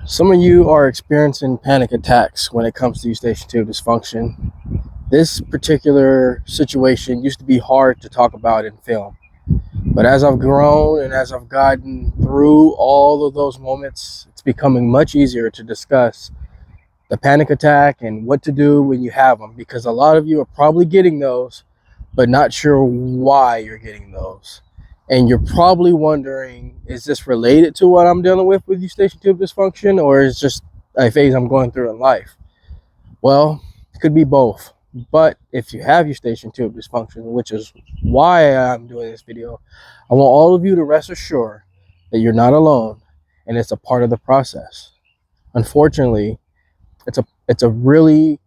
Some of you are experiencing panic attacks when it comes to eustachian tube dysfunction. This particular situation used to be hard to talk about in film, but as I've grown and as I've gotten through all of those moments, it's becoming much easier to discuss the panic attack and what to do when you have them, because a lot of you are probably getting those, but not sure why you're getting those. And you're probably wondering, is this related to what I'm dealing with eustachian tube dysfunction, or is just a phase I'm going through in life? Well, it could be both. But if you have eustachian tube dysfunction, which is why I'm doing this video, I want all of you to rest assured that you're not alone and it's a part of the process. Unfortunately, it's a really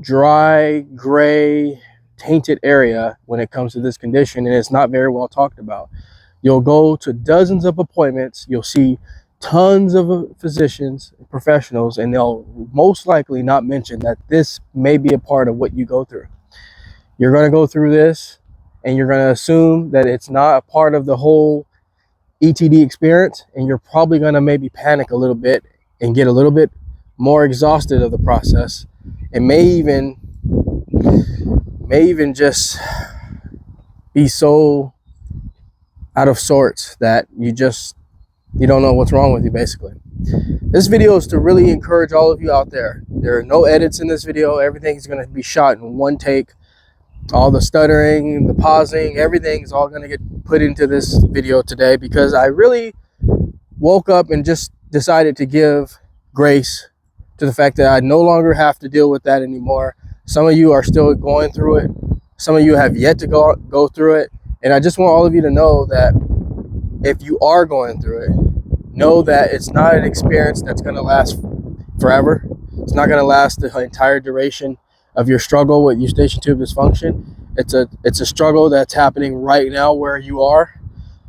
dry, gray, tainted area when it comes to this condition, and it's not very well talked about. You'll go to dozens of appointments, you'll see tons of physicians, professionals, and they'll most likely not mention that this may be a part of what you go through. You're going to go through this and you're going to assume that it's not a part of the whole ETD experience, and you're probably going to maybe panic a little bit and get a little bit more exhausted of the process, and may even just be so out of sorts that you don't know what's wrong with you, basically. This video is to really encourage all of you out there. There are no edits in this video. Everything's going to be shot in one take. All the stuttering, the pausing, everything is all going to get put into this video today, because I really woke up and just decided to give grace to the fact that I no longer have to deal with that anymore. Some of you are still going through it. Some of you have yet to go through it. And I just want all of you to know that if you are going through it, know that it's not an experience that's going to last forever. It's not going to last the entire duration of your struggle with eustachian tube dysfunction. It's a struggle that's happening right now where you are,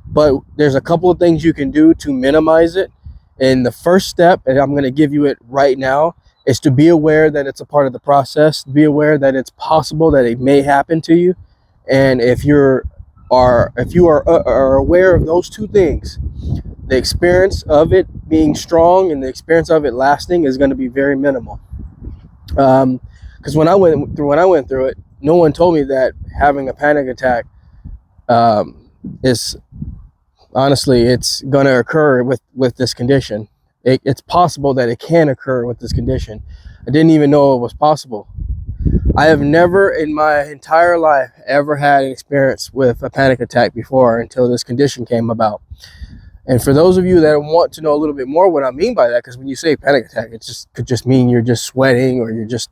but there's a couple of things you can do to minimize it. And the first step, and I'm going to give you it right now, is to be aware that it's a part of the process. Be aware that it's possible that it may happen to you. And if you are aware of those two things, the experience of it being strong and the experience of it lasting is going to be very minimal. Because when I went through it, no one told me that having a panic attack is honestly, it's going to occur with this condition. It's possible that it can occur with this condition. I didn't even know it was possible. I have never in my entire life ever had an experience with a panic attack before until this condition came about. And for those of you that want to know a little bit more what I mean by that, because when you say panic attack, it could just mean you're just sweating or you're just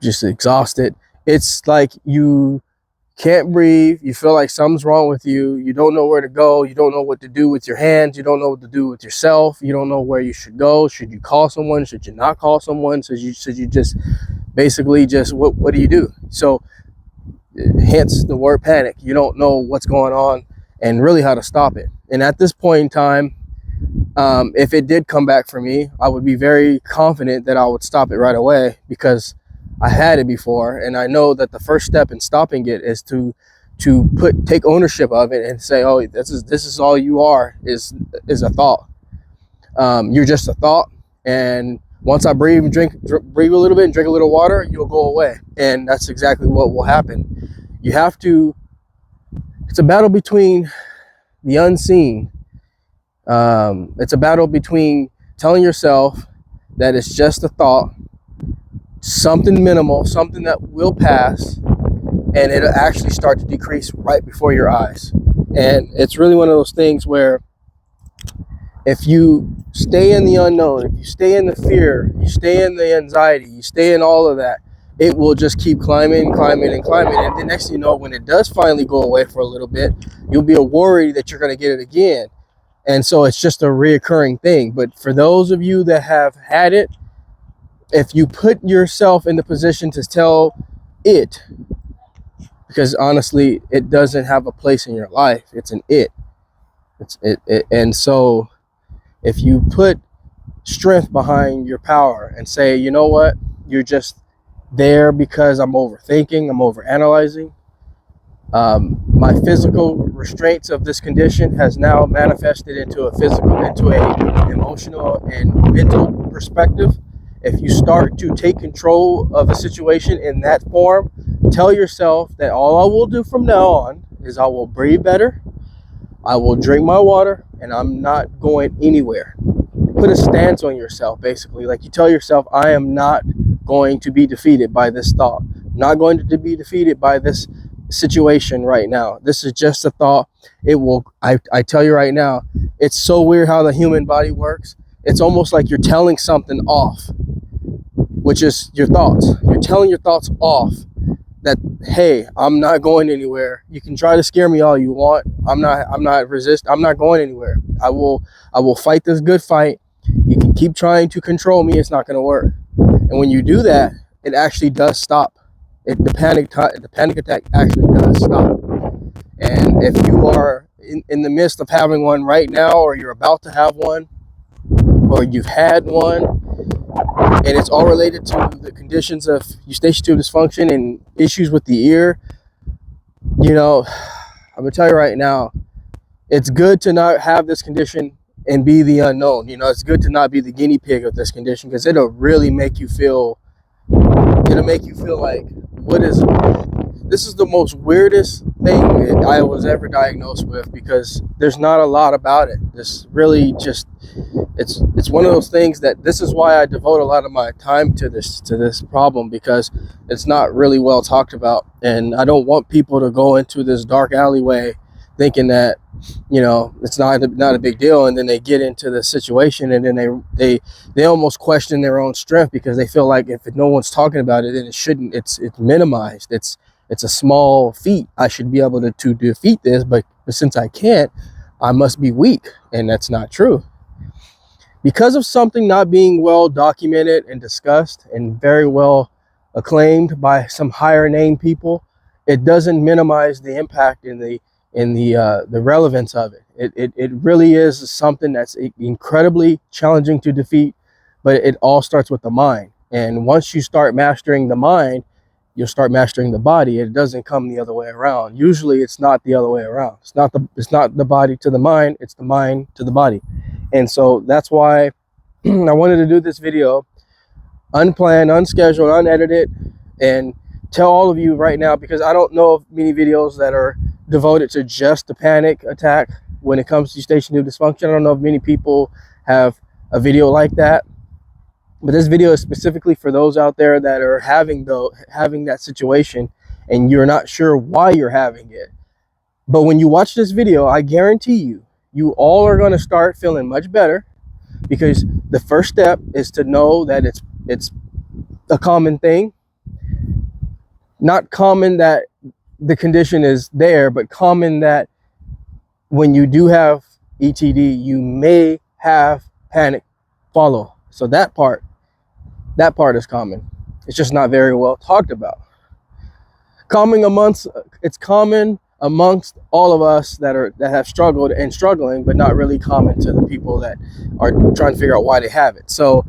exhausted. It's like you can't breathe, you feel like something's wrong with you, you don't know where to go, you don't know what to do with your hands, you don't know what to do with yourself, you don't know where you should go. Should you call someone? Should you not call someone? Should you just basically just what do you do? So hence the word panic. You don't know what's going on and really how to stop it. And at this point in time, if it did come back for me, I would be very confident that I would stop it right away, because I had it before, and I know that the first step in stopping it is to take ownership of it and say, oh, this is all you are, is a thought. You're just a thought, and once I breathe a little bit and drink a little water, you'll go away. And that's exactly what will happen. It's a battle between the unseen. It's a battle between telling yourself that it's just a thought, something minimal, something that will pass, and it'll actually start to decrease right before your eyes. And it's really one of those things where if you stay in the unknown, if you stay in the fear, you stay in the anxiety, you stay in all of that, it will just keep climbing. And the next thing you know, when it does finally go away for a little bit, you'll be worried that you're going to get it again. And so it's just a reoccurring thing. But for those of you that have had it, if you put yourself in the position to tell it, because honestly, it doesn't have a place in your life. It's an it. And so if you put strength behind your power and say, you know what, you're just there because I'm overthinking, I'm overanalyzing, My physical restraints of this condition has now manifested into a emotional and mental perspective. If you start to take control of a situation in that form, tell yourself that all I will do from now on is I will breathe better, I will drink my water, and I'm not going anywhere. Put a stance on yourself, basically. Like, you tell yourself, I am not going to be defeated by this thought. I'm not going to be defeated by this situation right now. This is just a thought. I tell you right now, it's so weird how the human body works. It's almost like you're telling something off, which is your thoughts. You're telling your thoughts off that, hey, I'm not going anywhere. You can try to scare me all you want. I'm not going anywhere. I will fight this good fight. You can keep trying to control me. It's not going to work. And when you do that, it actually does stop. The panic attack actually does stop. And if you are in the midst of having one right now, or you're about to have one, or you've had one, and it's all related to the conditions of eustachian tube dysfunction and issues with the ear, I'm gonna tell you right now, it's good to not have this condition and be the unknown. It's good to not be the guinea pig of this condition, because it'll really make you feel like, this is the most weirdest thing that I was ever diagnosed with, because there's not a lot about it. This really just, it's one of those things that, this is why I devote a lot of my time to this problem, because it's not really well talked about. And I don't want people to go into this dark alleyway thinking that, it's not a big deal, and then they get into the situation, and then they almost question their own strength, because they feel like if no one's talking about it, then it's minimized. It's a small feat. I should be able to defeat this, but since I can't, I must be weak. And that's not true. Because of something not being well documented and discussed and very well acclaimed by some higher name people, it doesn't minimize the impact and the relevance of it. It really is something that's incredibly challenging to defeat, but it all starts with the mind. And once you start mastering the mind, you'll start mastering the body. It doesn't come the other way around. Usually it's not the other way around. It's not the body to the mind, it's the mind to the body. And so that's why I wanted to do this video, unplanned, unscheduled, unedited, and tell all of you right now, because I don't know of many videos that are devoted to just the panic attack when it comes to eustachian tube dysfunction. I don't know if many people have a video like that. But this video is specifically for those out there that are having that situation, and you're not sure why you're having it. But when you watch this video, I guarantee you all are going to start feeling much better, because the first step is to know that it's a common thing. Not common that the condition is there, but common that when you do have ETD, you may have panic follow. So that part is common. It's just not very well talked about. It's common amongst all of us that have struggled and struggling, but not really common to the people that are trying to figure out why they have it. So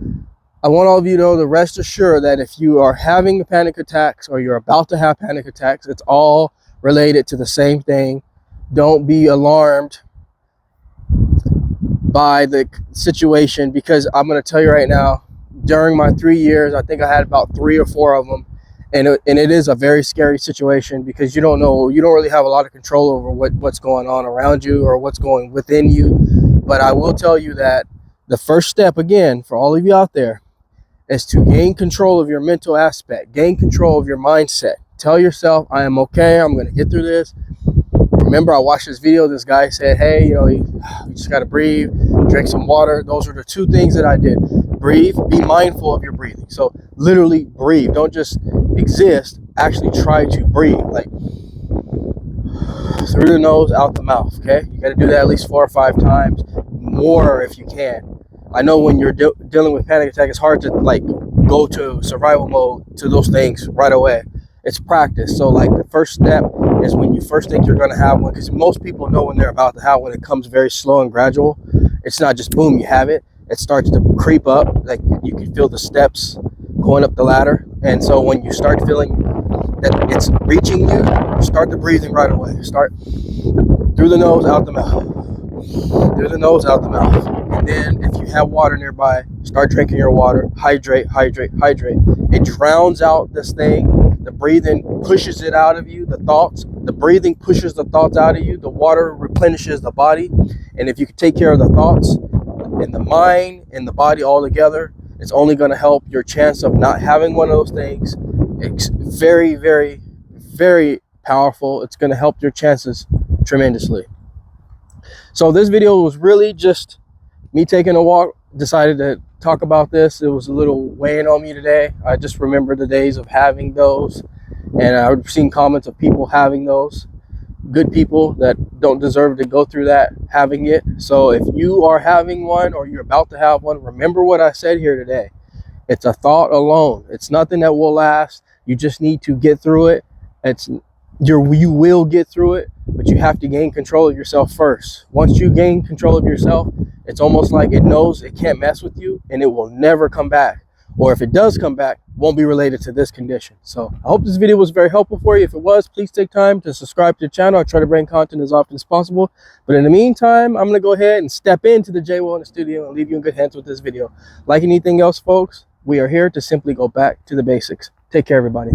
I want all of you to know, to rest assured that if you are having panic attacks, or you're about to have panic attacks, it's all related to the same thing. Don't be alarmed by the situation, because I'm going to tell you right now, during my 3 years, I think I had about 3 or 4 of them. And it is a very scary situation, because you don't really have a lot of control over what's going on around you or what's going within you. But I will tell you that the first step, again, for all of you out there, is to gain control of your mental aspect, gain control of your mindset. Tell yourself, I am okay, I'm going to get through this. Remember, I watched this video, this guy said, hey, you just got to breathe, drink some water. Those are the 2 things that I did. Breathe, be mindful of your breathing. So literally breathe. Don't just exist, actually try to breathe. Like, through the nose, out the mouth, okay? You got to do that at least 4 or 5 times, more if you can. I know when you're dealing with panic attack, it's hard to go to survival mode to those things right away. It's practice. So the first step is when you first think you're going to have one, because most people know when they're about to have one. It comes very slow and gradual. It's not just boom, you have it. It starts to creep up. Like, you can feel the steps going up the ladder. And so when you start feeling that it's reaching you, start the breathing right away. Start through the nose, out the mouth. Through the nose, out the mouth. And then if you have water nearby, start drinking your water. Hydrate, hydrate, hydrate. It drowns out this thing. The breathing pushes it out of you, the thoughts. The breathing pushes the thoughts out of you. The water replenishes the body. And if you can take care of the thoughts and the mind and the body all together, it's only going to help your chance of not having one of those things. It's very, very, very powerful. It's going to help your chances tremendously. So this video was really just me taking a walk. Decided to talk about this. It was a little weighing on me today. I just remember the days of having those, and I've seen comments of people having those, good people that don't deserve to go through that having it. So if you are having one or you're about to have one, remember what I said here today. It's a thought alone. It's nothing that will last. You just need to get through it. You will get through it, but you have to gain control of yourself first. Once you gain control of yourself, it's almost like it knows it can't mess with you and it will never come back. Or if it does come back, won't be related to this condition. So I hope this video was very helpful for you. If it was, please take time to subscribe to the channel. I try to bring content as often as possible. But in the meantime, I'm going to go ahead and step into the J Will in the studio and leave you in good hands with this video. Like anything else, folks, we are here to simply go back to the basics. Take care, everybody.